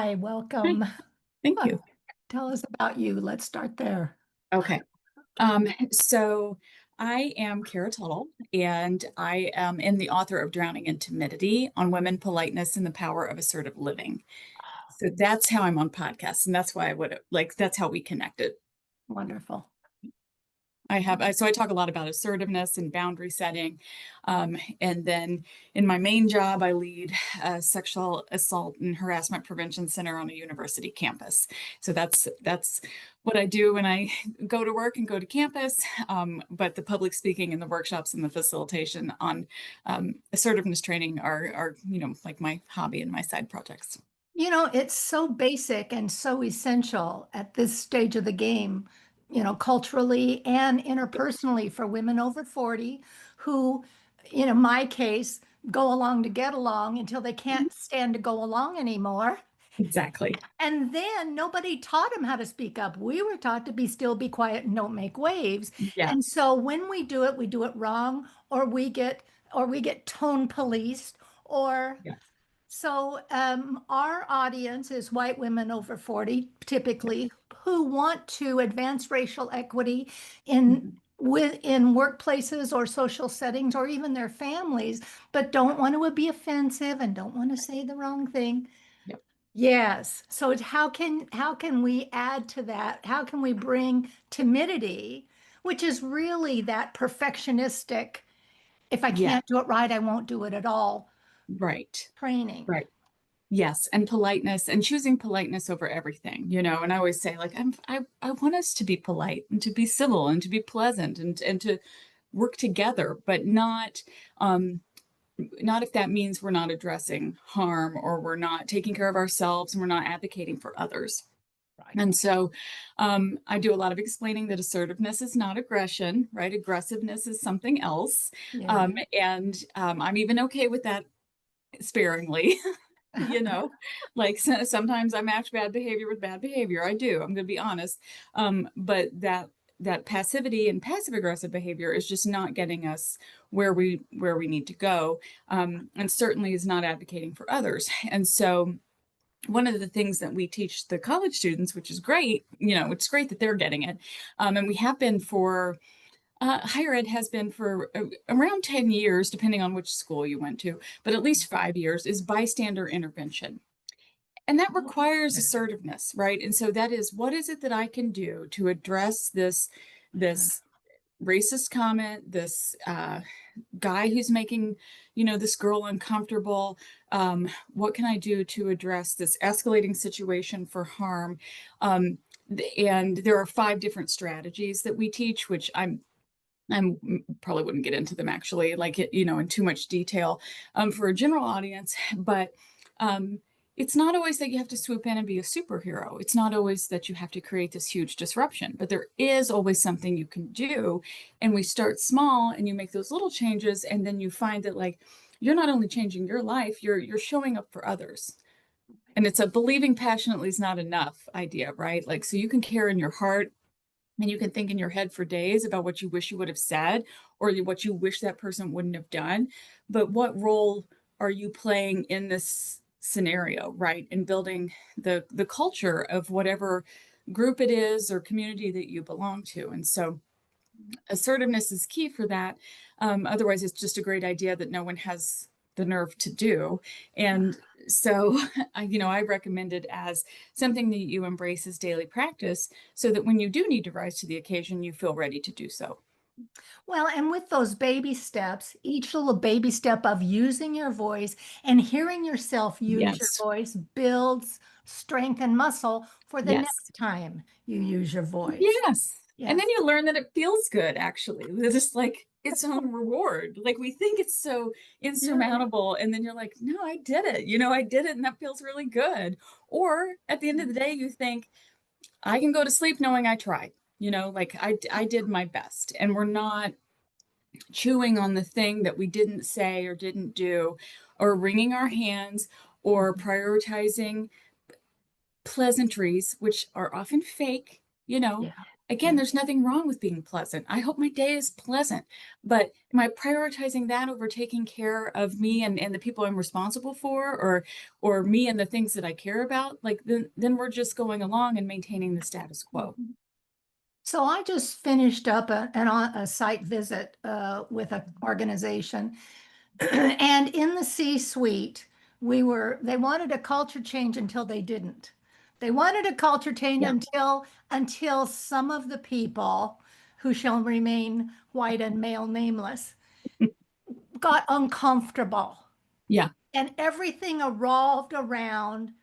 Hi, Hi, welcome. thank Uh, you. Tell us about you. Let's start there. Okay. So I am Cara Tuttle, and I am the author of Drowning in Timidity on Women, Politeness, and the Power of Assertive Living. So that's how I'm on podcasts, and that's why I would like that's how we connected. Wonderful. So I talk a lot about assertiveness and boundary setting. And then in my main job, I lead a sexual assault and harassment prevention center on a university campus. So that's what I do when I go to work and go to campus. But the public speaking and the workshops and the facilitation on assertiveness training are, like my hobby and my side projects. It's so basic and so essential at this stage of the game, culturally and interpersonally for women over 40 who, in my case, go along to get along until they can't stand to go along anymore. Exactly. And then nobody taught them how to speak up. We were taught to be still, be quiet, and don't make waves. Yeah. And so when we do it wrong, or we get tone policed, or Yeah. so our audience is white women over 40, typically, who want to advance racial equity in Mhm. within workplaces or social settings or even their families, but don't want to be offensive and don't want to say the wrong thing. Yep. Yes. So how can we add to that? How can we bring timidity, which is really that perfectionistic, if I Yeah. can't do it right, I won't do it at all Right. training. Right. Yes, and politeness and choosing politeness over everything, and I always say like I want us to be polite and to be civil and to be pleasant and to work together, but not if that means we're not addressing harm or we're not taking care of ourselves and we're not advocating for others. Right. And so I do a lot of explaining that assertiveness is not aggression, right? Aggressiveness is something else. Yeah. And I'm even okay with that sparingly. you know like sometimes I match bad behavior with bad behavior. I do. I'm going to be honest. But that passivity and passive aggressive behavior is just not getting us where we need to go, and certainly is not advocating for others. And so one of the things that we teach the college students, which is great, it's great that they're getting it, and we have been for higher ed has been for around 10 years, depending on which school you went to, but at least 5 years, is bystander intervention. And that requires assertiveness, right? And so that is, what is it that I can do to address this racist comment, this guy who's making, this girl uncomfortable? What can I do to address this escalating situation for harm? And there are 5 different strategies that we teach, which I probably wouldn't get into them actually, like in too much detail for a general audience. But um, it's not always that you have to swoop in and be a superhero. It's not always that you have to create this huge disruption, but there is always something you can do. And we start small, and you make those little changes, and then you find that like you're not only changing your life, you're showing up for others. And it's a believing passionately is not enough idea, right? Like, so you can care in your heart and you can think in your head for days about what you wish you would have said or what you wish that person wouldn't have done. But what role are you playing in this scenario, right? In building the culture of whatever group it is or community that you belong to. And so assertiveness is key for that. Otherwise, it's just a great idea that no one has the nerve to do. And so, I recommend it as something that you embrace as daily practice so that when you do need to rise to the occasion, you feel ready to do so. Well, and with those baby steps, each little baby step of using your voice and hearing yourself use your Yes. voice builds strength and muscle for the Yes. next time you use your voice. Yes. And then Yes. you learn that it feels good, actually. It's just like its own reward. Like we think it's so Yeah. insurmountable. And then you're like, no, I did it. I did it. And that feels really good. Or at the end of the day, you think, I can go to sleep knowing I tried. Like I did my best. And we're not chewing on the thing that we didn't say or didn't do, or wringing our hands, or prioritizing pleasantries, which are often fake, Yeah. Again, Yeah. there's nothing wrong with being pleasant. I hope my day is pleasant, but am I prioritizing that over taking care of me and the people I'm responsible for, or me and the things that I care about? Like then we're just going along and maintaining the status quo. Mhm. So I just finished up a site visit with an organization, and in the C-suite, they wanted a culture change until they didn't. They wanted a culture change Yeah. until some of the people who shall remain white and male nameless got uncomfortable. Yeah. And everything revolved around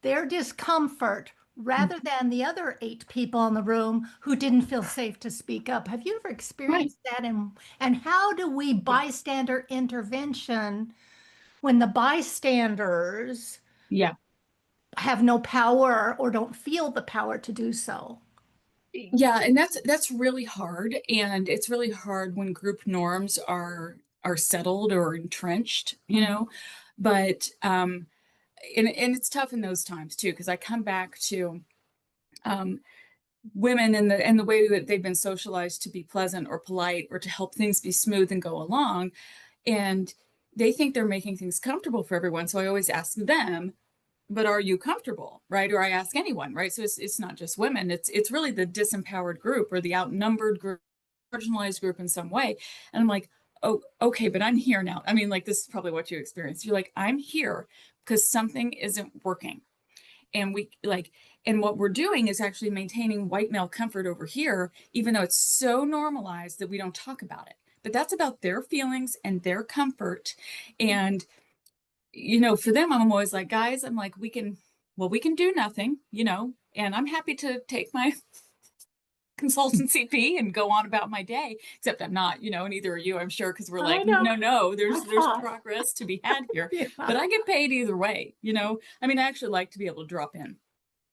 their discomfort Mm. rather than the other 8 people in the room who didn't feel safe to speak up. Have you ever Right. experienced that? And how do we Yeah. bystander intervention when the bystanders Yeah. have no power or don't feel the power to do so? Yeah, and that's really hard, and it's really hard when group norms are settled or entrenched, you Mhm. know. But and it's tough in those times too, because I come back to um women and the way that they've been socialized to be pleasant or polite or to help things be smooth and go along, and they think they're making things comfortable for everyone. So I always ask them, but are you comfortable, right? Or I ask anyone, right? So it's not just women, it's really the disempowered group or the outnumbered group, marginalized group in some way. And I'm like, oh, okay, but I'm here now. I mean, like, this is probably what you experienced. You're like, I'm here because something isn't working. And we like, and what we're doing is actually maintaining white male comfort over here, even though it's so normalized that we don't talk about it. But that's about their feelings and their comfort. And for them, I'm always like, guys, I'm like, we can do nothing, and I'm happy to take my consultancy fee and go on about my day, except I'm not, and neither are you, I'm sure, because we're I like, know. no, I there's thought. progress to be had here. Yeah. But I get paid either way. I mean, I actually like to be able to drop in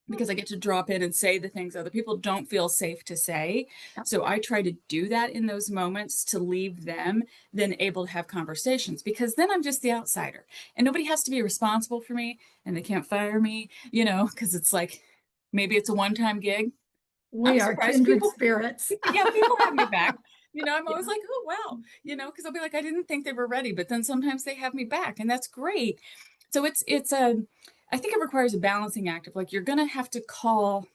because I get to drop in and say the things other people don't feel safe to say. So I try to do that in those moments to leave them then able to have conversations, because then I'm just the outsider and nobody has to be responsible for me and they can't fire me, because it's like maybe it's a one-time gig. I'm We are surprised kindred people, spirits. yeah, people have me back. I'm always Yeah. like, oh, wow, because I'll be like, I didn't think they were ready, but then sometimes they have me back, and that's great. So I think it requires a balancing act of like, you're going to have to call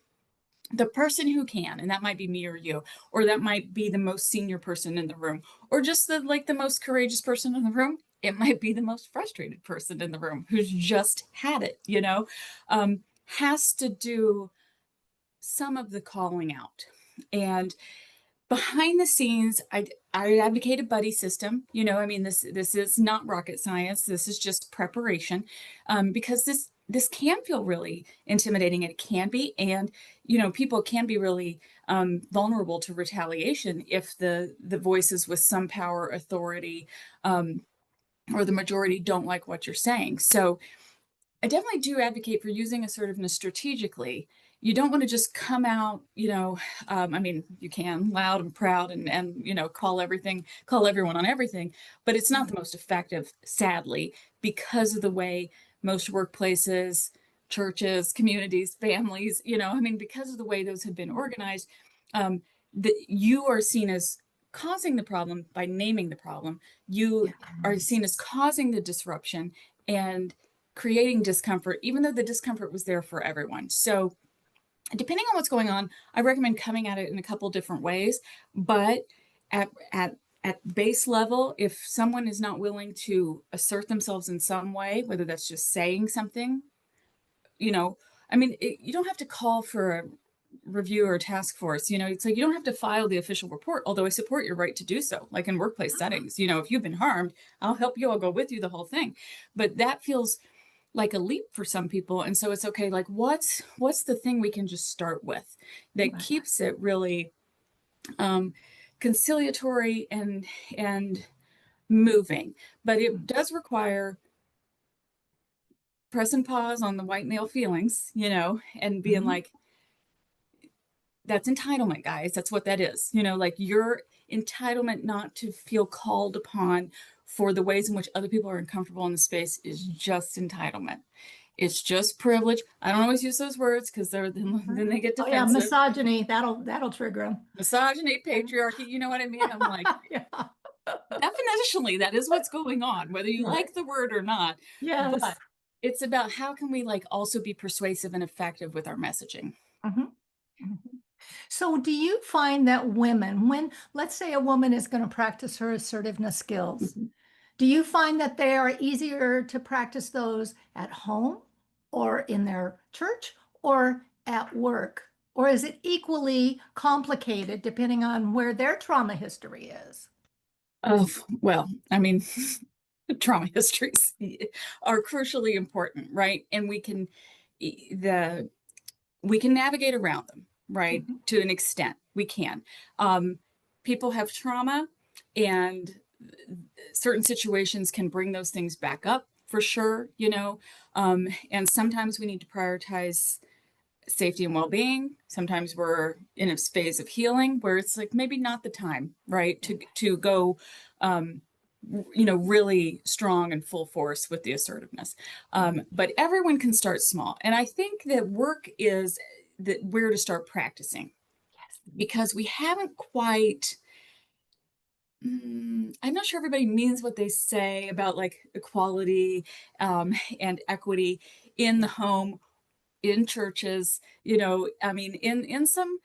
the person who can, and that might be me or you, or that might be the most senior person in the room, or just the most courageous person in the room. It might be the most frustrated person in the room who's just had it, has to do some of the calling out. And behind the scenes, I advocate a buddy system. I mean, this is not rocket science. This is just preparation, because this can feel really intimidating, and it can be, and people can be really vulnerable to retaliation if the voices with some power, authority, or the majority don't like what you're saying. So I definitely do advocate for using assertiveness strategically. You don't want to just come out, I mean, you can loud and proud and call everyone on everything, but it's not the most effective, sadly, because of the way most workplaces, churches, communities, families, I mean, because of the way those have been organized, that you are seen as causing the problem by naming the problem. You are Yes. seen as causing the disruption and creating discomfort, even though the discomfort was there for everyone. So, depending on what's going on, I recommend coming at it in a couple different ways. But at base level, if someone is not willing to assert themselves in some way, whether that's just saying something, you know, I mean, you don't have to call for a review or a task force. It's like you don't have to file the official report, although I support your right to do so. Like in workplace settings, if you've been harmed, I'll help you, I'll go with you, the whole thing. But that feels like a leap for some people, and so it's okay, like, what's the thing we can just start with that Right. keeps it really um conciliatory and moving. But it does require press and pause on the white male feelings, and being Mhm. like, that's entitlement, guys. That's what that is. Like, your entitlement not to feel called upon for the ways in which other people are uncomfortable in the space is just entitlement. It's just privilege. I don't always use those words because then they get Oh yeah, defensive. misogyny, that'll trigger them. Misogyny, patriarchy, you know what I mean? I'm like, Yeah. definitionally, that is what's going on, whether you Right. like the word or not. But Yes. it's about how can we like also be persuasive and effective with our messaging. Mhm. Mhm. So, do you find that women, when let's say a woman is going to practice her assertiveness skills, Mhm. do you find that they are easier to practice those at home or in their church or at work? Or is it equally complicated depending on where their trauma history is? Oh, well, I mean, trauma histories are crucially important, right? And the we can navigate around them, right? Mhm. To an extent, we can. Um, People have trauma, and certain situations can bring those things back up for sure, and sometimes we need to prioritize safety and well-being. Sometimes we're in a phase of healing where it's like maybe not the time, right, to go um, really strong and full force with the assertiveness. But everyone can start small, and I think that work is that where to start practicing, Yes. because we haven't quite I'm not sure everybody means what they say about like equality and equity in the Yeah. home, in churches, I mean, in some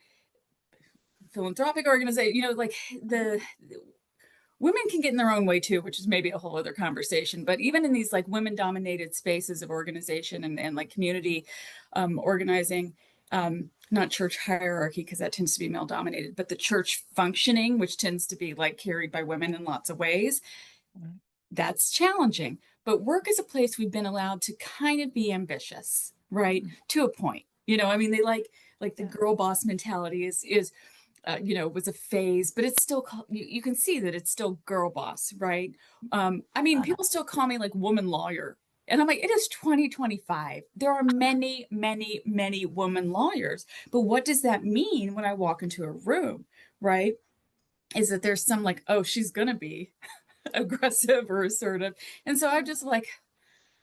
philanthropic organization, like the women can get in their own way too, which is maybe a whole other conversation. But even in these like women dominated spaces of organization and like community organizing, not church hierarchy, because that tends to be male dominated, but the church functioning, which tends to be like carried by women in lots of ways, Mhm. that's challenging. But work is a place we've been allowed to kind of be ambitious, right? Mhm. To a point. I mean, they like the Yeah. girl boss mentality is was a phase, but it's still you can see that it's still girl boss, right? I mean, Uh, people still call me like woman lawyer. And I'm like, it is 2025. There are many, many, many woman lawyers. But what does that mean when I walk into a room, right? Is that there's some like, oh, she's gonna be aggressive or assertive. And so I'm just like,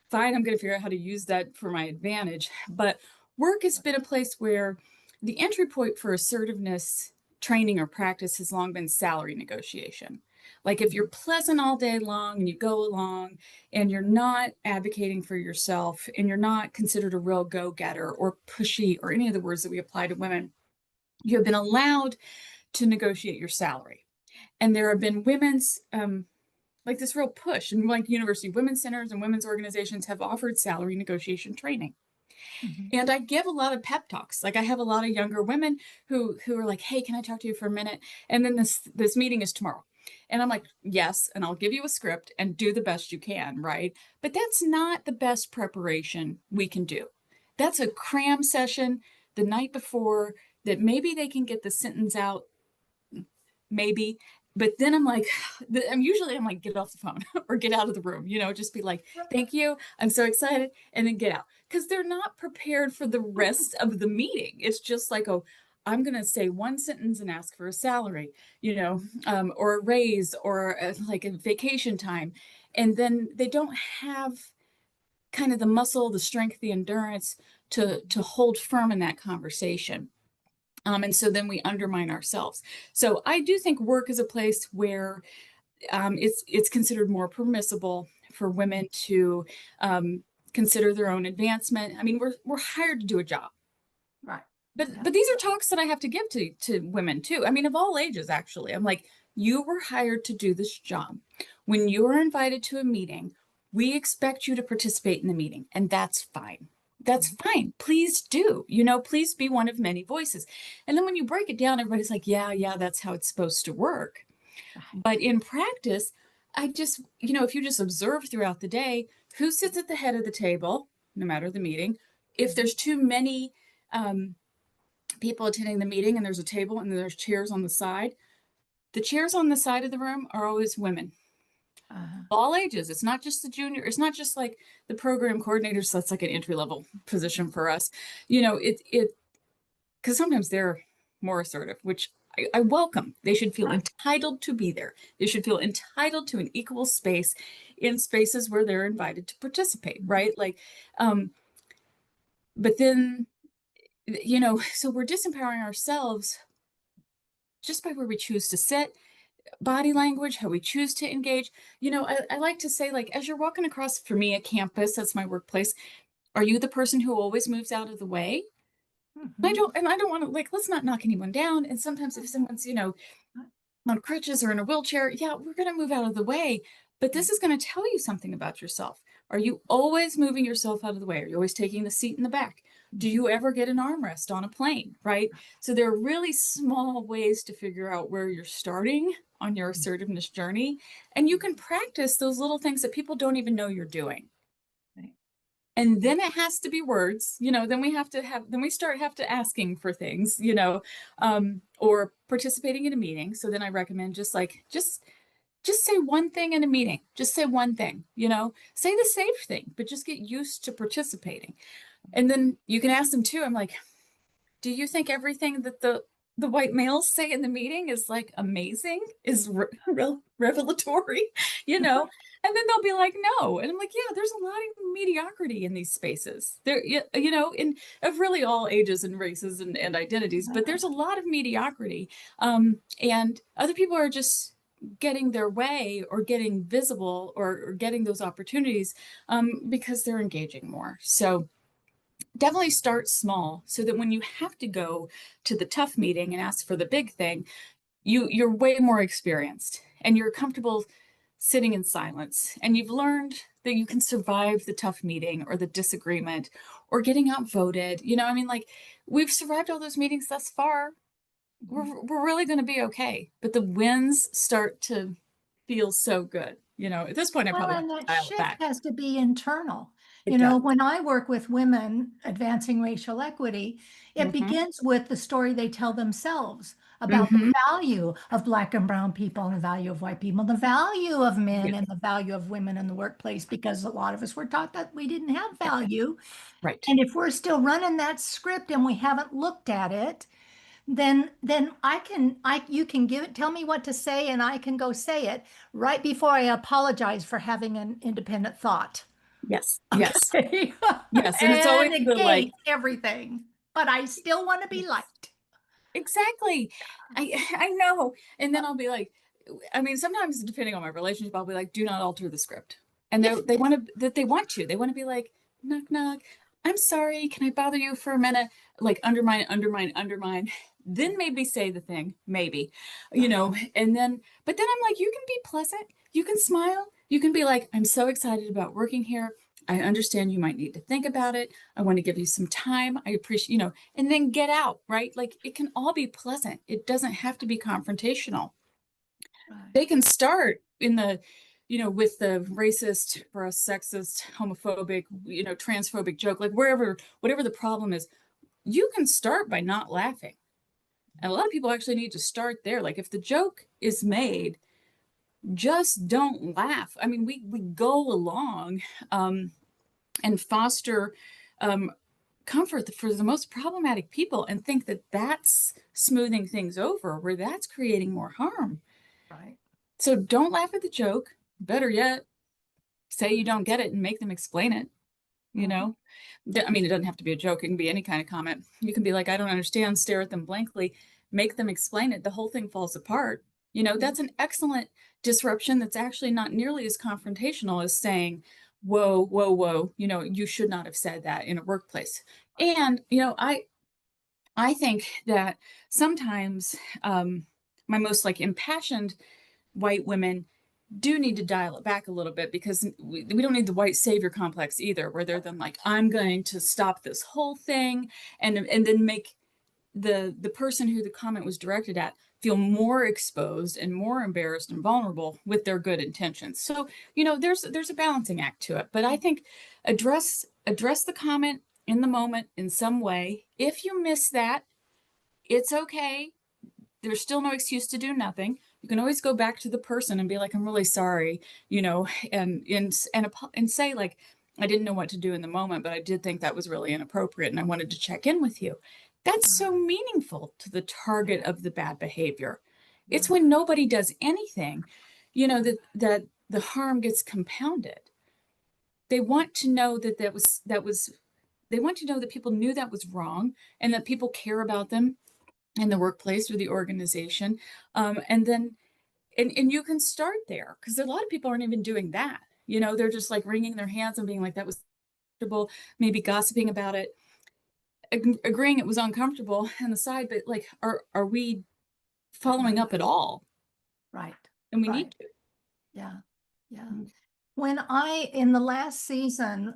fine, I'm going to figure out how to use that for my advantage. But work has been a place where the entry point for assertiveness training or practice has long been salary negotiation. Like if you're pleasant all day long and you go along and you're not advocating for yourself and you're not considered a real go getter or pushy or any of the words that we apply to women, you have been allowed to negotiate your salary. And there have been women's like this real push, and like university women's centers and women's organizations have offered salary negotiation training. mhm. And I give a lot of pep talks. Like I have a lot of younger women who are like, hey, can I talk to you for a minute? And then this meeting is tomorrow. And I'm like, yes, and I'll give you a script and do the best you can, right? But that's not the best preparation we can do. That's a cram session the night before that maybe they can get the sentence out, maybe. But then I'm like, I'm like, get off the phone or get out of the room, just be like, thank you. I'm so excited. And then get out, because they're not prepared for the rest of the meeting. It's just like, oh, I'm going to say one sentence and ask for a salary, or a raise or like a vacation time. And then they don't have kind of the muscle, the strength, the endurance to hold firm in that conversation. And so then we undermine ourselves. So I do think work is a place where it's considered more permissible for women to consider their own advancement. I mean, we're hired to do a job, Right. but Yeah. these are talks that I have to give to women too. I mean, of all ages, actually. I'm like, you were hired to do this job. When you are invited to a meeting, we expect you to participate in the meeting, and that's fine. That's Mhm. fine. Please do. Please be one of many voices. And then when you break it down, everybody's like, yeah, that's how it's supposed to work. Right. But in practice, I just, if you just observe throughout the day who sits at the head of the table, no matter the meeting, if Mhm. there's too many um, people attending the meeting and there's a table and there's chairs on the side, the chairs on the side of the room are always women, Uh, all ages. It's not just the junior, it's not just like the program coordinators. So that's like an entry level position for us. It because sometimes they're more assertive, which I welcome. They should feel right. entitled to be there. They should feel entitled to an equal space in spaces where they're invited to participate, right? Like, um, But then, you know, so we're disempowering ourselves just by where we choose to sit, body language, how we choose to engage. You know, I like to say, like, as you're walking across, for me, a campus, that's my workplace, are you the person who always moves out of the way? Mhm. I don't want to, like, let's not knock anyone down. And sometimes if someone's, you know, on crutches or in a wheelchair, yeah, we're going to move out of the way. But this is going to tell you something about yourself. Are you always moving yourself out of the way? Are you always taking the seat in the back? Do you ever get an armrest on a plane? Right. So there are really small ways to figure out where you're starting on your assertiveness journey. And you can practice those little things that people don't even know you're doing. Right. And then it has to be words, you know, then we have to have, then we start have to asking for things, you know, or participating in a meeting. So then I recommend just like, just say one thing in a meeting. Just say one thing, you know, say the safe thing, but just get used to participating. And then you can ask them too. I'm like, do you think everything that the white males say in the meeting is like amazing, is revelatory, you know? And then they'll be like, no. And I'm like, yeah, there's a lot of mediocrity in these spaces. There, you know, in of really all ages and races and identities, but there's a lot of mediocrity. And other people are just getting their way or getting visible or getting those opportunities because they're engaging more. So definitely start small so that when you have to go to the tough meeting and ask for the big thing, you're way more experienced and you're comfortable sitting in silence, and you've learned that you can survive the tough meeting or the disagreement or getting outvoted. You know, I mean, like, we've survived all those meetings thus far. We're really going to be okay, but the wins start to feel so good. You know, at this point I Well, probably have and to that dial it shift back. has to be internal. It does. When I work with women advancing racial equity, it Mm-hmm. begins with the story they tell themselves about the Mm-hmm. value of Black and brown people and the value of white people, the value of men Yes. and the value of women in the workplace, because a lot of us were taught that we didn't have Yeah. value. Right. And if we're still running that script and we haven't looked at it, then you can tell me what to say and I can go say it right before I apologize for having an independent thought. Yes. Yes. Okay. Yes. And it's always And the like, negate everything. But I still want to be yes. liked. Exactly. I know. And then I'll be like, I mean, sometimes depending on my relationship, I'll be like, do not alter the script. And If they want to, that they want to. They want to be like, knock knock. I'm sorry. Can I bother you for a minute? Like, undermine, undermine, undermine. Then maybe say the thing, maybe, you know. And then, but then I'm like, you can be pleasant. You can smile. You can be like, I'm so excited about working here. I understand you might need to think about it. I want to give you some time. I appreciate, you know, and then get out, right? Like, it can all be pleasant. It doesn't have to be confrontational. Right. They can start in the, you know, with the racist or a sexist, homophobic, you know, transphobic joke, like wherever, whatever the problem is, you can start by not laughing. And a lot of people actually need to start there. Like, if the joke is made, just don't laugh. I mean, we go along and foster um, comfort for the most problematic people and think that that's smoothing things over, where that's creating more harm. Right. So don't laugh at the joke. Better yet, say you don't get it and make them explain it. You Mhm. know, I mean, it doesn't have to be a joke. It can be any kind of comment. You can be like, I don't understand, stare at them blankly, make them explain it. The whole thing falls apart. You know, that's an excellent disruption that's actually not nearly as confrontational as saying, whoa, whoa, whoa, you know, you should not have said that in a workplace. And, you know, I think that sometimes my most like impassioned white women do need to dial it back a little bit, because we don't need the white savior complex either, where they're then like, I'm going to stop this whole thing, and then make the person who the comment was directed at feel more exposed and more embarrassed and vulnerable with their good intentions. So, you know, there's a balancing act to it. But I think address the comment in the moment in some way. If you miss that, it's okay. There's still no excuse to do nothing. You can always go back to the person and be like, I'm really sorry, you know, and say like, I didn't know what to do in the moment, but I did think that was really inappropriate and I wanted to check in with you. That's so meaningful to the target of the bad behavior. It's when nobody does anything, you know, that the harm gets compounded. They want to know that that was they want to know that people knew that was wrong and that people care about them in the workplace or the organization. And then and you can start there because a lot of people aren't even doing that. They're just like wringing their hands and being like, that was comfortable, maybe gossiping about it, agreeing it was uncomfortable on the side, but like, are we following up at all? Right. And we need Right. to. Yeah. Yeah. Mm. In the last season,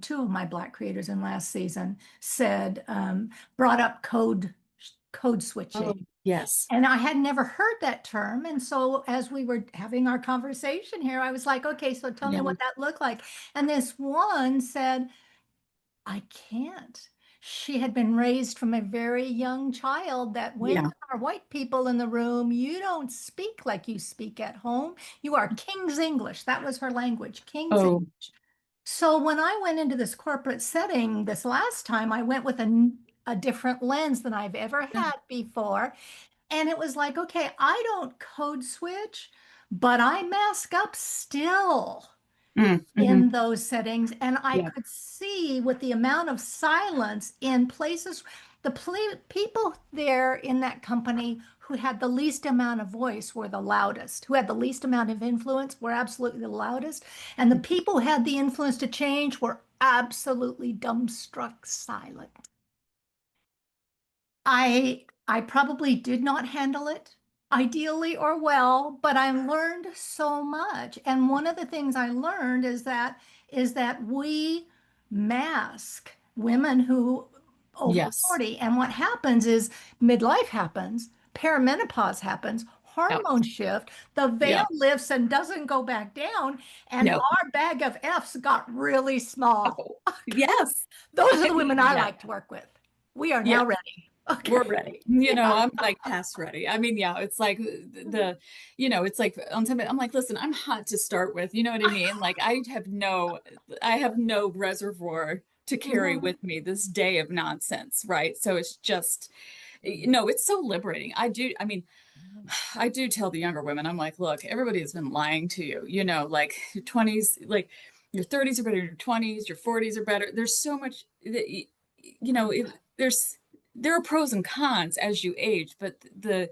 two of my Black creators in last season brought up code Oh, switching. yes. And I had never heard that term. And so as we were having our conversation here, I was like, okay, so tell me Yeah. what that looked like. And this one said, I can't. She had been raised from a very young child that when Yeah. there are white people in the room, you don't speak like you speak at home. You are King's English. That was her language, King's English. Oh, So when I went into this corporate setting this last time, I went with a different lens than I've ever yeah. had before. And it was like, okay, I don't code switch, but I mask up still Mm-hmm. in those settings. And I Yeah. could see with the amount of silence in places, people there in that company who had the least amount of voice were the loudest, who had the least amount of influence were absolutely the loudest. And the people who had the influence to change were absolutely dumbstruck silent. I probably did not handle it ideally or well, but I learned so much. And one of the things I learned is that we mask women who over Yes. 40. And what happens is midlife happens, perimenopause happens, Yeah. hormone shift, the veil Yeah. lifts and doesn't go back down, and No. our bag of F's got really small. Oh, yes. Those are I the women mean, I yeah. like to work with. We are Yeah. now ready. We're Okay. ready. Yeah. I'm like past ready. I mean, yeah, it's like it's like on time. I'm like, listen, I'm hot to start with. You know what I mean? Like I have no reservoir to carry Mhm. with me this day of nonsense, right? So it's just, it's so liberating. I mean, I do tell the younger women, I'm like, look, everybody has been lying to you, like your 20s, like your 30s are better than your 20s, your 40s are better. There's so much that, there are pros and cons as you age, but the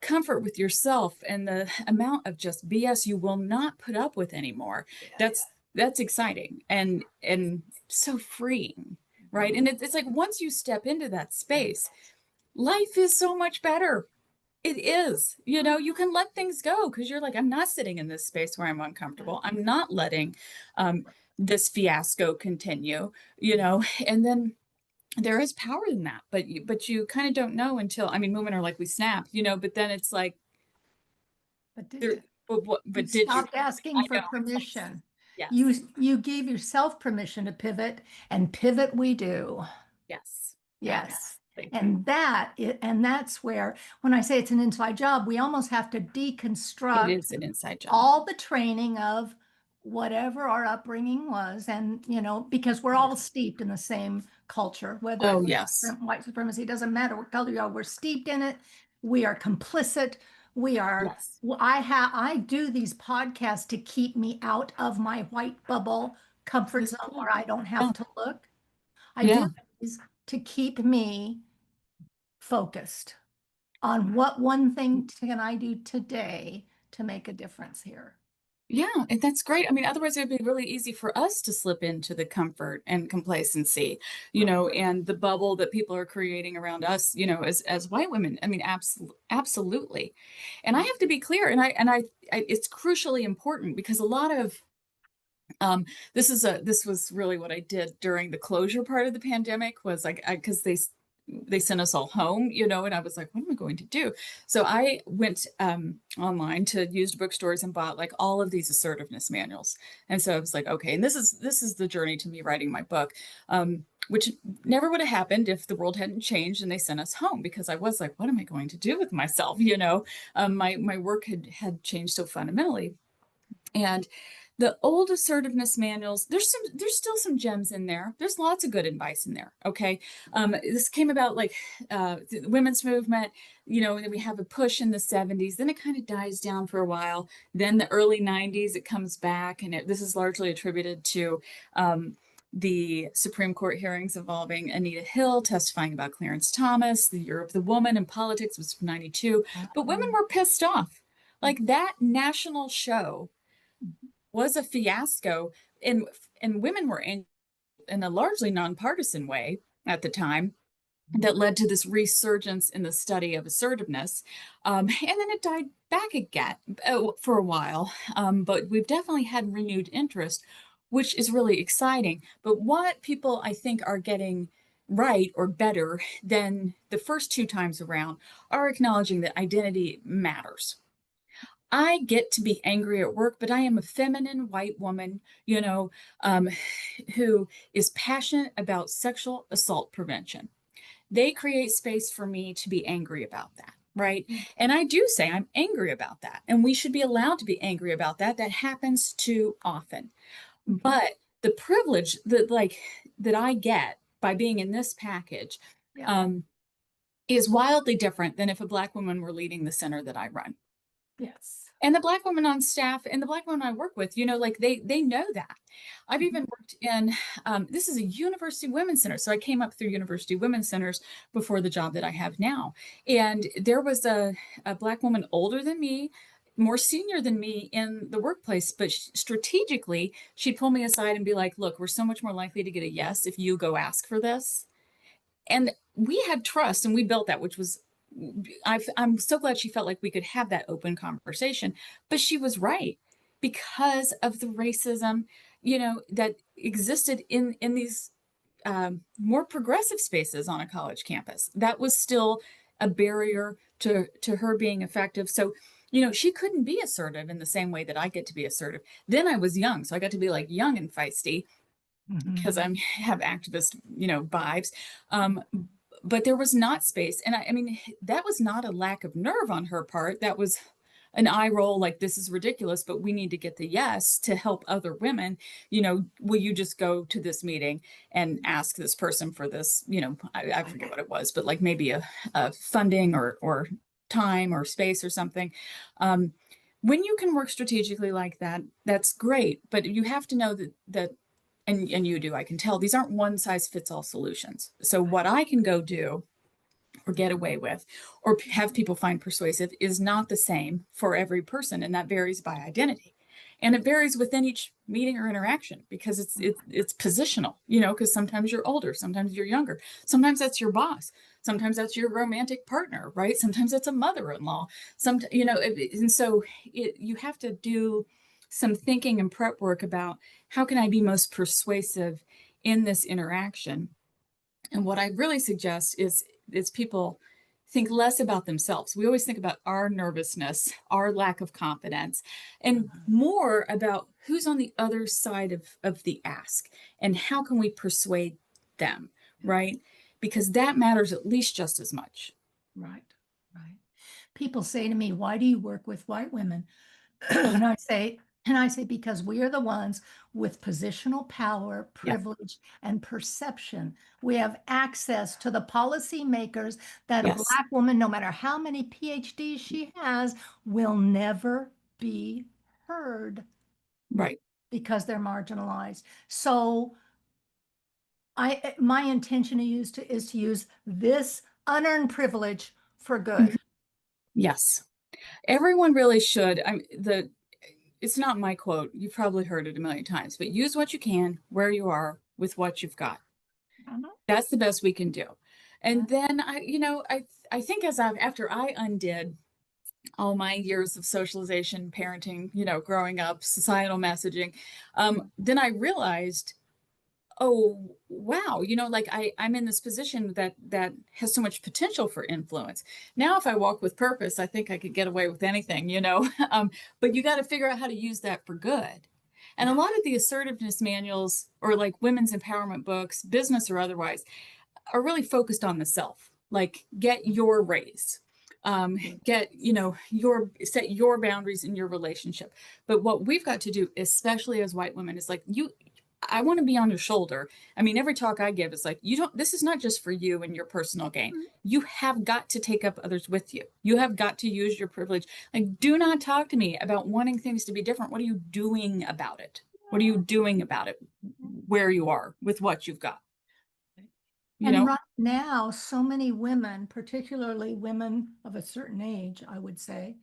comfort with yourself and the amount of just BS you will not put up with anymore. Yeah, That's exciting and so freeing, right? yeah. And it's like once you step into that space, life is so much better. It is. You can let things go because you're like, I'm not sitting in this space where I'm uncomfortable. I'm not letting um, this fiasco continue, and then there is power in that, but you kind of don't know until, I mean, women are like, we snap, but then it's like, But did there, you? You but did you? stopped asking I for know. It's like, permission. yes, You gave yourself permission to pivot, and pivot we do. yes, Yes. absolutely. And that's where, when I say it's an inside job, we almost have to It deconstruct is an inside job. all the training of whatever our upbringing was. And, because we're all steeped in the same culture, whether Oh, it's yes, white supremacy, doesn't matter what color you are, we're steeped in it. We are complicit. We are, yes. I do these podcasts to keep me out of my white bubble comfort This zone is good. where I don't Yeah, have to look. I do yeah. these to keep me focused on what one thing can I do today to make a difference here. Yeah, and that's great. I mean, otherwise it'd be really easy for us to slip into the comfort and complacency, and the bubble that people are creating around us, as white women. I mean, absolutely. And I have to be clear, and it's crucially important because a lot of this was really what I did during the closure part of the pandemic was like because they sent us all home, and I was like, what am I going to do? So I went online to used bookstores and bought like all of these assertiveness manuals. And so I was like, okay, and this is the journey to me writing my book, which never would have happened if the world hadn't changed and they sent us home because I was like, what am I going to do with myself? My work had changed so fundamentally. And the old assertiveness manuals, there's still some gems in there. There's lots of good advice in there. Okay. This came about like the women's movement, and we have a push in the 70s, then it kind of dies down for a while. Then the early 90s, it comes back, and this is largely attributed to the Supreme Court hearings involving Anita Hill testifying about Clarence Thomas. The Year of the Woman in Politics was 92. But women were pissed off. Like that national show was a fiasco, and women were in a largely nonpartisan way at the time that led to this resurgence in the study of assertiveness. And then it died back again for a while, but we've definitely had renewed interest, which is really exciting. But what people, I think, are getting right or better than the first two times around are acknowledging that identity matters. I get to be angry at work, but I am a feminine white woman, um, who is passionate about sexual assault prevention. They create space for me to be angry about that, right? And I do say I'm angry about that, and we should be allowed to be angry about that. That happens too often. But the privilege that I get by being in this package, Yeah. is wildly different than if a Black woman were leading the center that I run. Yes. And the Black women on staff and the Black women I work with, like they know that. I've even worked in, this is a university women's center. So I came up through university women's centers before the job that I have now. And there was a Black woman older than me, more senior than me in the workplace, but strategically, she'd pull me aside and be like, look, we're so much more likely to get a yes if you go ask for this. And we had trust and we built that, which was, I'm so glad she felt like we could have that open conversation. But she was right, because of the racism, that existed in these more progressive spaces on a college campus. That was still a barrier to her being effective. So, she couldn't be assertive in the same way that I get to be assertive. Then I was young, so I got to be like young and feisty because I have activist, vibes. But there was not space. And I mean, that was not a lack of nerve on her part. That was an eye roll, like, this is ridiculous, but we need to get the yes to help other women. Will you just go to this meeting and ask this person for this? I forget what it was, but like maybe a funding or time or space or something. When you can work strategically like that, that's great. But you have to know that and you do, I can tell, these aren't one size fits all solutions. So what I can go do or get away with or have people find persuasive is not the same for every person, and that varies by identity. And it varies within each meeting or interaction because it's positional, because sometimes you're older, sometimes you're younger, sometimes that's your boss, sometimes that's your romantic partner, right? Sometimes it's a mother-in-law, and so you have to do some thinking and prep work about how can I be most persuasive in this interaction. And what I really suggest is people think less about themselves. We always think about our nervousness, our lack of confidence, and more about who's on the other side of the ask and how can we persuade them, right? Because that matters at least just as much. Right. Right. People say to me, why do you work with white women? And I say, because we are the ones with positional power, Yeah. privilege, and perception. We have access to the policymakers that a Yes. Black woman, no matter how many PhDs she has, will never be heard Right. because they're marginalized. So my intention is to use this unearned privilege for good. Yes. Everyone really should. It's not my quote. You've probably heard it a million times, but use what you can where you are with what you've got. Mhm. That's the best we can do. Yeah. And then I think after I undid all my years of socialization, parenting, growing up, societal messaging, then I realized, oh wow, like I'm in this position that has so much potential for influence. Now if I walk with purpose, I think I could get away with anything. But you got to figure out how to use that for good. And a lot of the assertiveness manuals or like women's empowerment books, business or otherwise, are really focused on the self, like get your raise, get your set your boundaries in your relationship. But what we've got to do, especially as white women, is like I want to be on your shoulder. I mean, every talk I give is like, this is not just for you and your personal gain. You have got to take up others with you. You have got to use your privilege. Like, do not talk to me about wanting things to be different. What are you doing about it? What are you doing about it? where you are with what you've got, you And know? right now, so many women, particularly women of a certain age, I would say,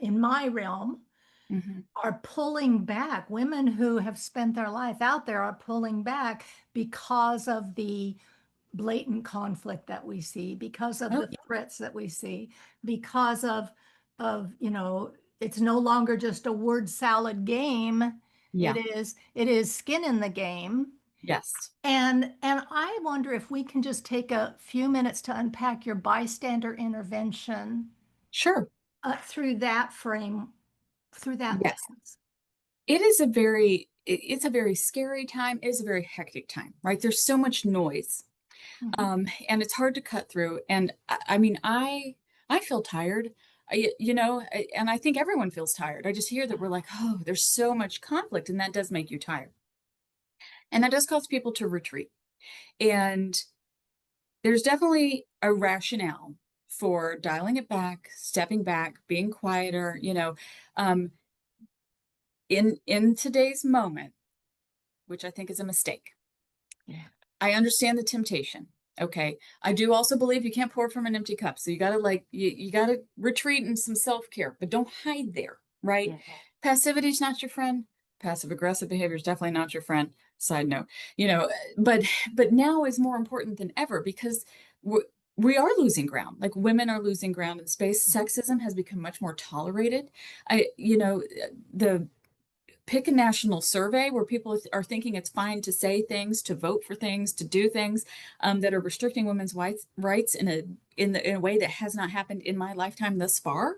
in my realm, Mhm. are pulling back. Women who have spent their life out there are pulling back because of the blatant conflict that we see, because of Oh, the threats that we see, because of it's no longer just a word salad game. yeah. It is skin in the game. Yes. And I wonder if we can just take a few minutes to unpack your bystander intervention Sure. through that frame, through that Yes. lens. It's a very scary time. It is a very hectic time, right? There's so much noise, Mhm. and it's hard to cut through. And I mean, I feel tired. And I think everyone feels tired. I just hear that we're like, oh, there's so much conflict, and that does make you tired, and that does cause people to retreat. And there's definitely a rationale for dialing it back, stepping back, being quieter. Um, in today's moment, which I think is a mistake. Yeah. I understand the temptation. Okay. I do also believe you can't pour from an empty cup. So you gotta you gotta retreat in some self-care, but don't hide there, right? Yeah. Passivity is not your friend. Passive aggressive behavior is definitely not your friend. Side note, you know, but now is more important than ever because we are losing ground. Like women are losing ground in space. Sexism has become much more tolerated. The pick a national survey where people are thinking it's fine to say things, to vote for things, to do things that are restricting women's rights in a way that has not happened in my lifetime thus far,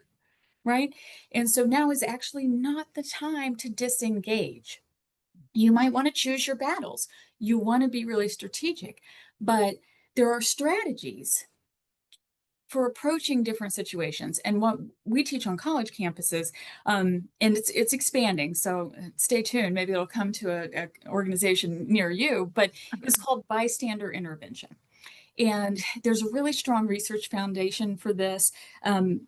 right? And so now is actually not the time to disengage. You might want to choose your battles. You want to be really strategic, but there are strategies for approaching different situations. And what we teach on college campuses, and it's expanding, so stay tuned. Maybe it'll come to a organization near you, but it's called bystander intervention. And there's a really strong research foundation for this.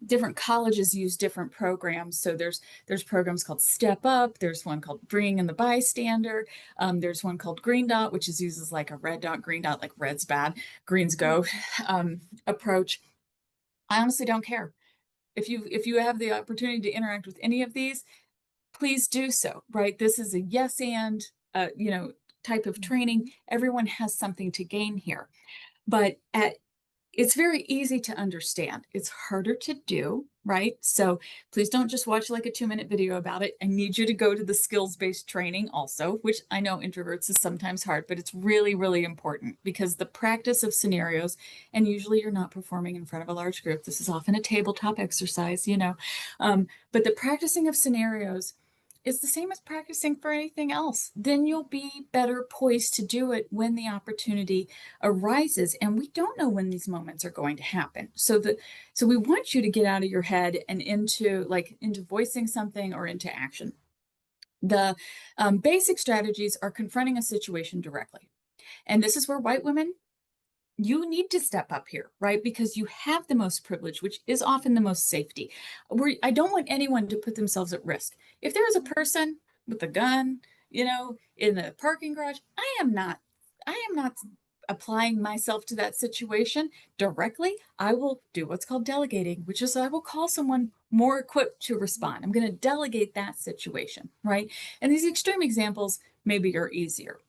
Different colleges use different programs. So there's programs called Step Up. There's one called Bringing in the Bystander. There's one called Green Dot, which uses like a red dot, green dot, like red's bad, green's go approach. I honestly don't care. If you have the opportunity to interact with any of these, please do so, right? This is a yes and type of training. Everyone has something to gain here. But it's very easy to understand. It's harder to do, right? So please don't just watch like a 2-minute video about it. I need you to go to the skills-based training also, which I know introverts is sometimes hard, but it's really, really important because the practice of scenarios, and usually you're not performing in front of a large group. This is often a tabletop exercise, but the practicing of scenarios is the same as practicing for anything else. Then you'll be better poised to do it when the opportunity arises, and we don't know when these moments are going to happen. So we want you to get out of your head and into voicing something or into action. The basic strategies are confronting a situation directly, and this is where white women, you need to step up here, right? Because you have the most privilege, which is often the most safety. I don't want anyone to put themselves at risk. If there is a person with a gun, in the parking garage, I am not applying myself to that situation directly. I will do what's called delegating, which is I will call someone more equipped to respond. I'm going to delegate that situation, right? And these extreme examples maybe are easier,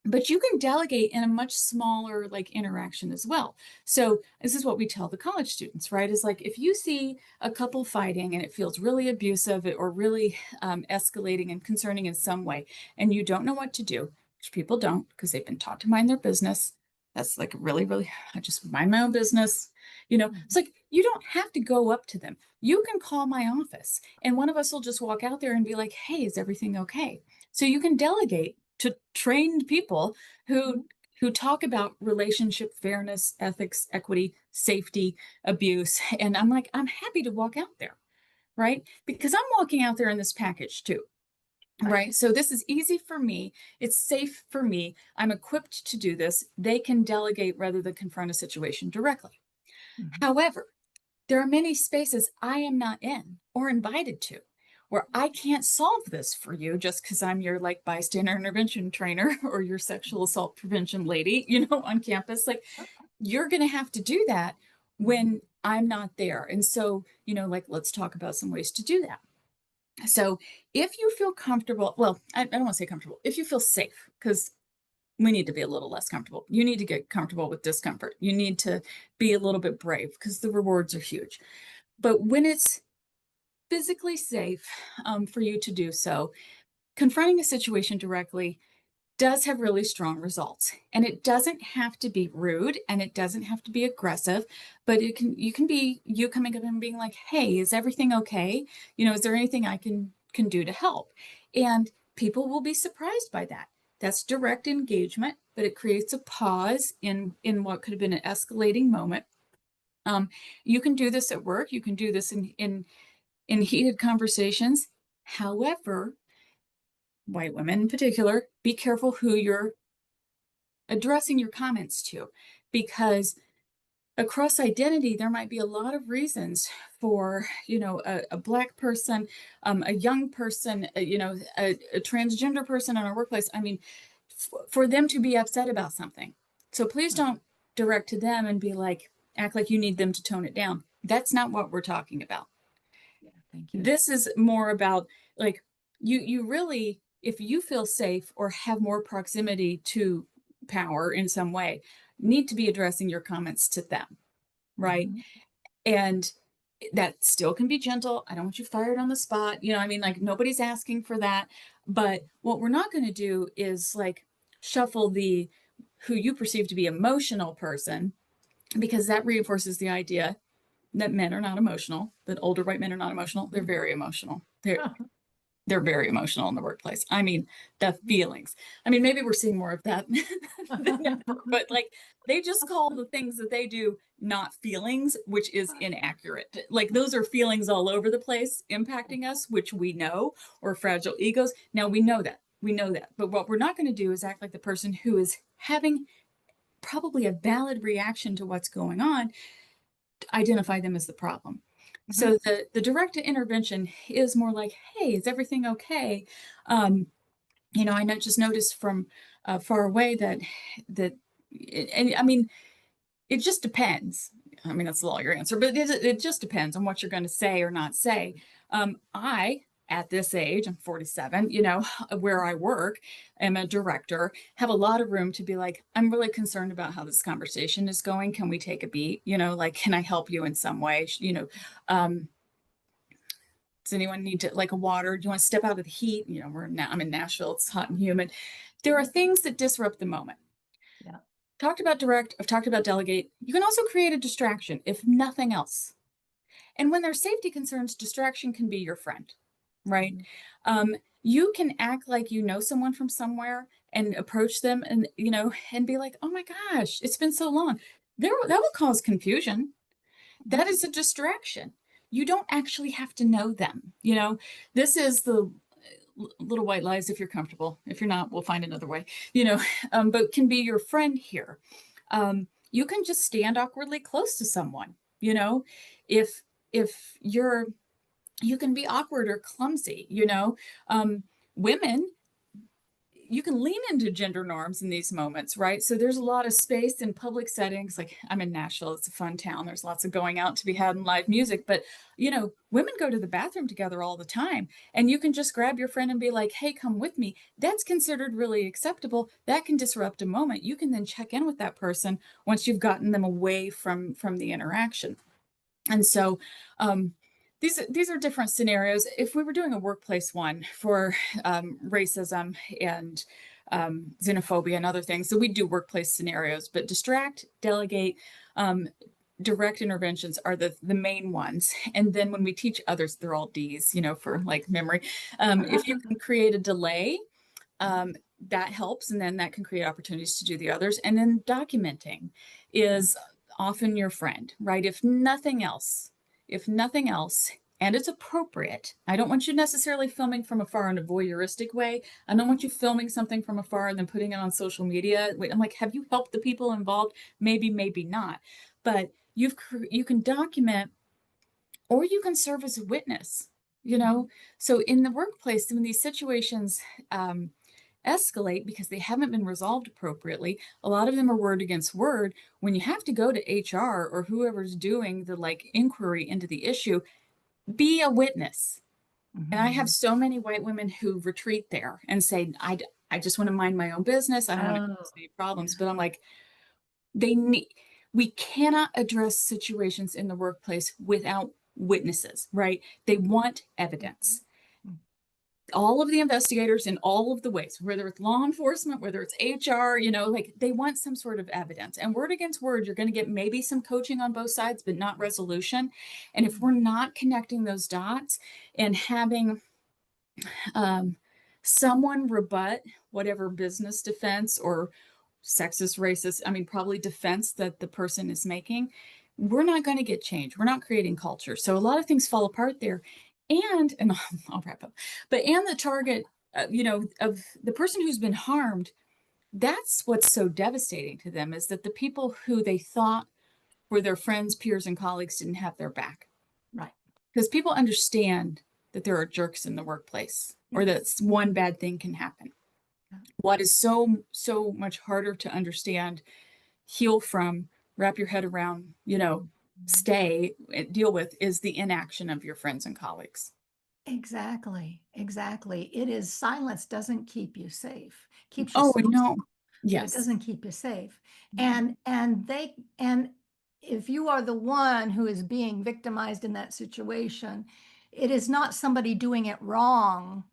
but you can delegate in a much smaller like interaction as well. So this is what we tell the college students, right? Is like if you see a couple fighting and it feels really abusive or really escalating and concerning in some way, and you don't know what to do, which people don't because they've been taught to mind their business. That's like really, really, I just mind my own business. It's like you don't have to go up to them. You can call my office and one of us will just walk out there and be like, hey, is everything okay? So you can delegate to trained people who talk about relationship fairness, ethics, equity, safety, abuse. And I'm like, I'm happy to walk out there, right? Because I'm walking out there in this package too. Right. Right. So this is easy for me. It's safe for me. I'm equipped to do this. They can delegate rather than confront a situation directly. Mhm. However, there are many spaces I am not in or invited to where I can't solve this for you just because I'm your like bystander intervention trainer or your sexual assault prevention lady, on campus. Like, you're going to have to do that when I'm not there. And so, like, let's talk about some ways to do that. So, if you feel comfortable, well, I don't want to say comfortable, if you feel safe, because we need to be a little less comfortable. You need to get comfortable with discomfort. You need to be a little bit brave because the rewards are huge. But when it's physically safe for you to do so, confronting a situation directly does have really strong results. And it doesn't have to be rude and it doesn't have to be aggressive, but you can be you coming up and being like, "Hey, is everything okay? Is there anything I can do to help?" And people will be surprised by that. That's direct engagement, but it creates a pause in what could have been an escalating moment. Um, you can do this at work. You can do this in heated conversations. However, white women in particular, be careful who you're addressing your comments to, because across identity there might be a lot of reasons for a black person, a young person, a transgender person in our workplace. I mean, for them to be upset about something. So please don't direct to them and be like, act like you need them to tone it down. That's not what we're talking about. Yeah, thank you. This is more about, like, you really, if you feel safe or have more proximity to power in some way, need to be addressing your comments to them, right? Mhm. And that still can be gentle. I don't want you fired on the spot. I mean, like, nobody's asking for that. But what we're not going to do is like shuffle the who you perceive to be emotional person, because that reinforces the idea that men are not emotional, that older white men are not emotional. They're very emotional. They're very emotional in the workplace. I mean, the feelings. I mean, maybe we're seeing more of that than ever, but like, they just call the things that they do not feelings, which is inaccurate. Like, those are feelings all over the place impacting us, which we know, or fragile egos. Now we know that. We know that. But what we're not going to do is act like the person who is having probably a valid reaction to what's going on, identify them as the problem. So the direct intervention is more like, hey, is everything okay? I just noticed from far away that, and I mean, it just depends. I mean, that's a lawyer answer, but it just depends on what you're going to say or not say. I, at this age, I'm 47, where I work, am a director, have a lot of room to be like, I'm really concerned about how this conversation is going. Can we take a beat? Like, can I help you in some way? Um, does anyone need to, like, a water? Do you want to step out of the heat? I'm in Nashville, it's hot and humid. There are things that disrupt the moment. Yeah. Talked about direct, I've talked about delegate. You can also create a distraction, if nothing else. And when there's safety concerns, distraction can be your friend, right? You can act like you know someone from somewhere and approach them and be like, oh my gosh, it's been so long. That will cause confusion. That is a distraction. You don't actually have to know them. This is the little white lies if you're comfortable. If you're not, we'll find another way, but can be your friend here. You can just stand awkwardly close to someone, if you can be awkward or clumsy, women, you can lean into gender norms in these moments, right? So there's a lot of space in public settings. Like, I'm in Nashville, it's a fun town. There's lots of going out to be had in live music, but women go to the bathroom together all the time. And you can just grab your friend and be like, hey, come with me. That's considered really acceptable. That can disrupt a moment. You can then check in with that person once you've gotten them away from the interaction. And so these are different scenarios. If we were doing a workplace one for racism and xenophobia and other things, so we do workplace scenarios, but distract, delegate, direct interventions are the main ones. And then when we teach others, they're all D's, for like memory. If you can create a delay, that helps, and then that can create opportunities to do the others. And then documenting is often your friend, right? If nothing else, and it's appropriate. I don't want you necessarily filming from afar in a voyeuristic way. I don't want you filming something from afar and then putting it on social media. I'm like, have you helped the people involved? Maybe, maybe not. But you can document, or you can serve as a witness. you know? So in the workplace, when these situations um, escalate because they haven't been resolved appropriately, a lot of them are word against word. When you have to go to HR or whoever's doing the like inquiry into the issue, be a witness. And I have Mhm. so many white women who retreat there and say, I just want to mind my own business. I don't want to Oh, cause any yeah, problems. But I'm like, they need, we cannot address situations in the workplace without witnesses, right? They want evidence. mm, All of the investigators in all of the ways, whether it's law enforcement, whether it's HR, like they want some sort of evidence. And word against word, you're going to get maybe some coaching on both sides, but not resolution. And if we're not connecting those dots and having um, someone rebut whatever business defense or sexist, racist, I mean, probably defense that the person is making, we're not going to get change. We're not creating culture. So a lot of things fall apart there. And I'll wrap up, and the target, of the person who's been harmed, that's what's so devastating to them is that the people who they thought were their friends, peers, and colleagues didn't have their back. right. Because people understand that there are jerks in the workplace or that Yes. one bad thing can happen. Yeah. What is so much harder to understand, heal from, wrap your head around, Mhm. stay, deal with is the inaction of your friends and colleagues. Exactly, exactly. It is silence doesn't keep you safe. Keeps you Oh, social, no. but it Yes. doesn't keep you safe. No. And if you are the one who is being victimized in that situation, it is not somebody doing it wrong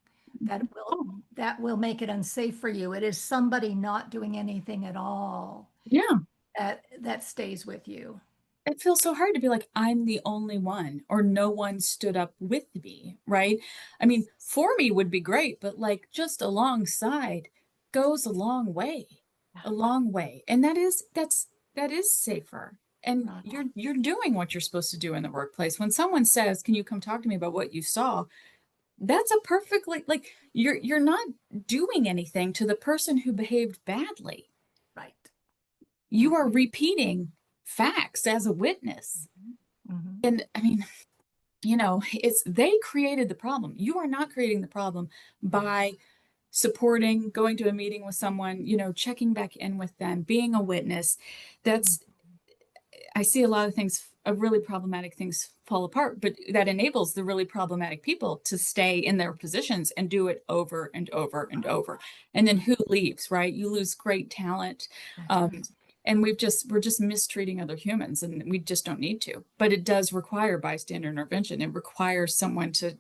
that will Oh, that will make it unsafe for you. It is somebody not doing anything at all yeah. that stays with you. It feels so hard to be like, I'm the only one, or no one stood up with me, right? I mean, for me would be great, but like just alongside goes a long way, Yeah, a long way. And that is safer. And right, you're doing what you're supposed to do in the workplace. When someone says, "Can you come talk to me about what you saw?" That's a perfectly like you're not doing anything to the person who behaved badly. right. You are Mhm, repeating facts as a witness. mhm, mhm. And I mean, it's they created the problem. You are not creating the problem by supporting, going to a meeting with someone, checking back in with them, being a witness. That's I see a lot of things, really problematic things fall apart, but that enables the really problematic people to stay in their positions and do it over and over and over. And then who leaves, right? You lose great talent. That's right. Um, and we're just mistreating other humans and we just don't need to. But it does require bystander intervention. It requires someone to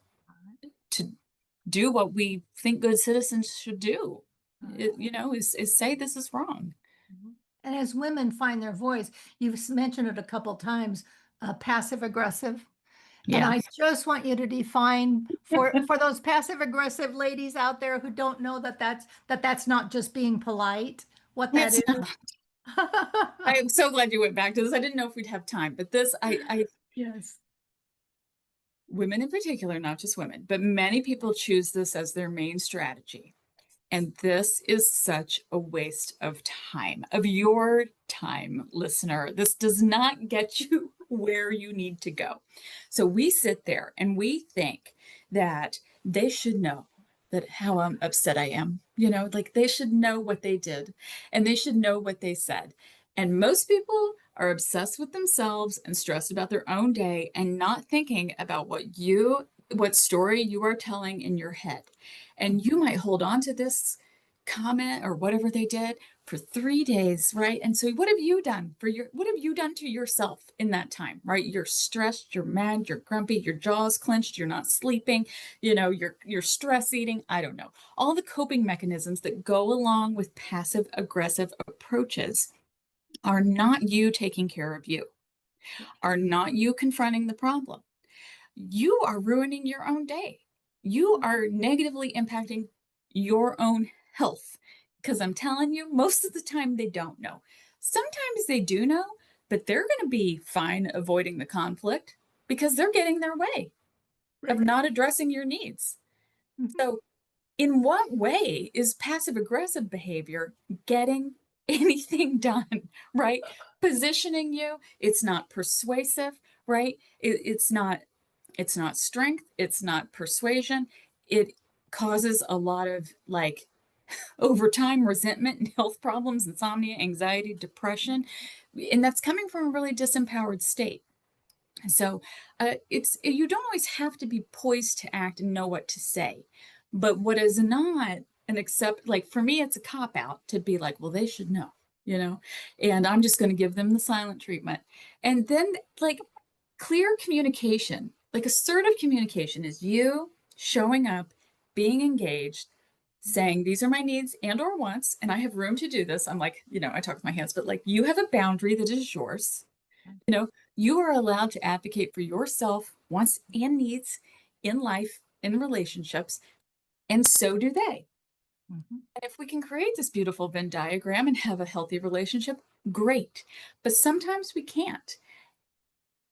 do what we think good citizens should do. Uh, Is say this is wrong. Mhm. And as women find their voice, you've mentioned it a couple times, passive aggressive. And Yeah. I just want you to define for those passive aggressive ladies out there who don't know that that's not just being polite, what that It's is. not. I am so glad you went back to this. I didn't know if we'd have time, but I Yes. women in particular, not just women, but many people choose this as their main strategy. And this is such a waste of time, of your time, listener. This does not get you where you need to go. So we sit there and we think that they should know that how upset I am, like they should know what they did and they should know what they said. And most people are obsessed with themselves and stressed about their own day and not thinking about what story you are telling in your head. And you might hold on to this comment or whatever they did for 3 days, right? And so what have you done to yourself in that time, right? You're stressed, you're mad, you're grumpy, your jaw's clenched, you're not sleeping, you're stress eating, I don't know. All the coping mechanisms that go along with passive aggressive approaches are not you taking care of you, are not you confronting the problem. You are ruining your own day. You are negatively impacting your own health. Because I'm telling you, most of the time they don't know. Sometimes they do know, but they're going to be fine avoiding the conflict because they're getting their way of Right. not addressing your needs. Mhm. So, in what way is passive aggressive behavior getting anything done, right? Positioning you, it's not persuasive, right? It's not It's not strength. It's not persuasion. It causes a lot of like over time resentment and health problems, insomnia, anxiety, depression. And that's coming from a really disempowered state. So it's you don't always have to be poised to act and know what to say. But what is not an accept like for me, it's a cop out to be like, well, they should know, you know, and I'm just going to give them the silent treatment. And then like clear communication, like assertive communication is you showing up, being engaged, saying these are my needs and or wants, and I have room to do this. I'm like, I talk with my hands, but like you have a boundary that is yours. You know, you are allowed to advocate for yourself, wants and needs in life, in relationships, and so do they. Mhm. And if we can create this beautiful Venn diagram and have a healthy relationship, great. But sometimes we can't.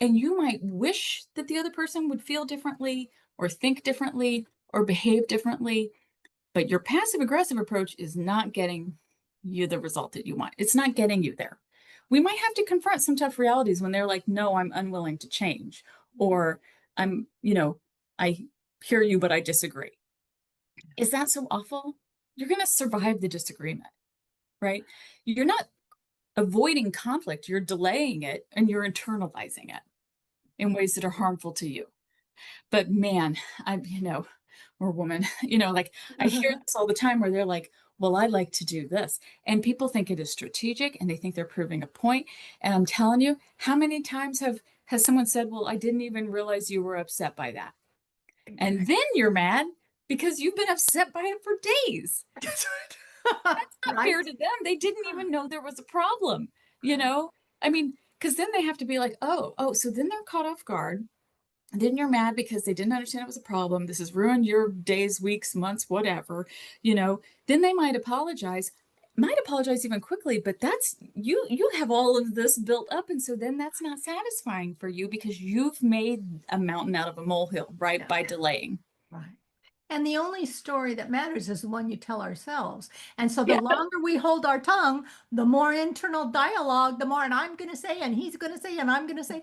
And you might wish that the other person would feel differently or think differently or behave differently, but your passive aggressive approach is not getting you the result that you want. It's not getting you there. We might have to confront some tough realities when they're like, no, I'm unwilling to change, or I hear you, but I disagree. Is that so awful? You're going to survive the disagreement, right? You're not avoiding conflict, you're delaying it and you're internalizing it in ways that are harmful to you. But man, or woman, like I hear this all the time where they're like, well, I like to do this. And people think it is strategic and they think they're proving a point. And I'm telling you, how many times has someone said, well, I didn't even realize you were upset by that. And then you're mad because you've been upset by it for days. Not Right? fair to them. They didn't even know there was a problem, you know? I mean, because then they have to be like, oh, so then they're caught off guard. Then you're mad because they didn't understand it was a problem. This has ruined your days, weeks, months, whatever, Then they might apologize even quickly, but that's you have all of this built up. And so then that's not satisfying for you because you've made a mountain out of a molehill, right? Yeah. By delaying. Right. And the only story that matters is the one you tell ourselves. And so the Yeah. longer we hold our tongue, the more internal dialogue, the more, and I'm going to say, and he's going to say, and I'm going to say,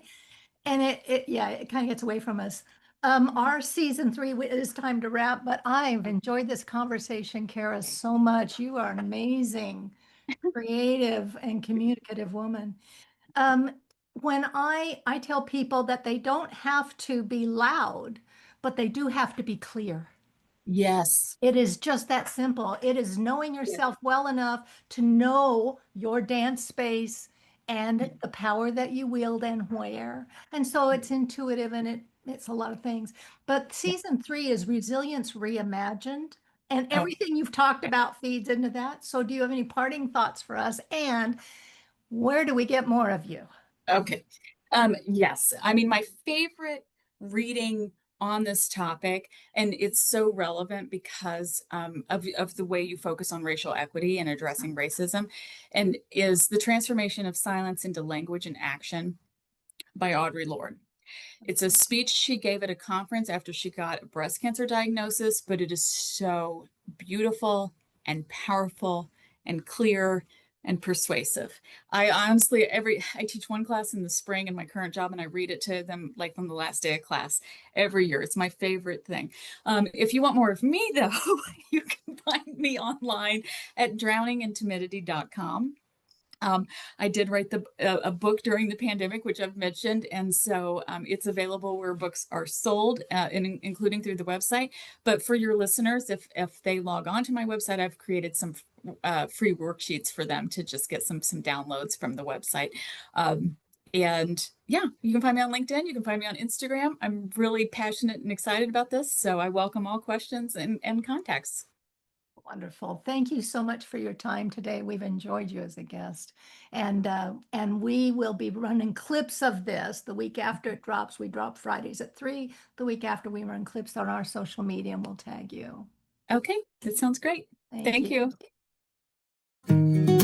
and it kind of gets away from us. Our season 3 it is time to wrap, but I've enjoyed this conversation, Cara, so much. You are an amazing, creative, and communicative woman. Um, when I tell people that they don't have to be loud, but they do have to be clear. Yes. It is just that simple. It is knowing Yeah. yourself well enough to know your dance space and the power that you wield and where. And so it's intuitive and it's a lot of things. But Yeah. season 3 is resilience reimagined. And Oh, everything you've talked about feeds into that. So do you have any parting thoughts for us? And where do we get more of you? okay. Yes. I mean, my favorite reading on this topic, and it's so relevant because of the way you focus on racial equity and addressing racism, and is The Transformation of Silence into Language and Action by Audre Lorde. It's a speech she gave at a conference after she got a breast cancer diagnosis, but it is so beautiful and powerful and clear and persuasive. I honestly, I teach one class in the spring in my current job, and I read it to them like on the last day of class every year. It's my favorite thing. If you want more of me, though, you can find me online at drowningintimidity.com. Um, I did write a book during the pandemic, which I've mentioned, and so it's available where books are sold, including through the website. But for your listeners, if they log on to my website, I've created some free worksheets for them to just get some downloads from the website. And yeah, you can find me on LinkedIn. You can find me on Instagram. I'm really passionate and excited about this, so I welcome all questions and contacts. Wonderful. Thank you so much for your time today. We've enjoyed you as a guest. And we will be running clips of this the week after it drops. We drop Fridays at 3. The week after we run clips on our social media and we'll tag you. Okay, that sounds great. Thank Thank you. you.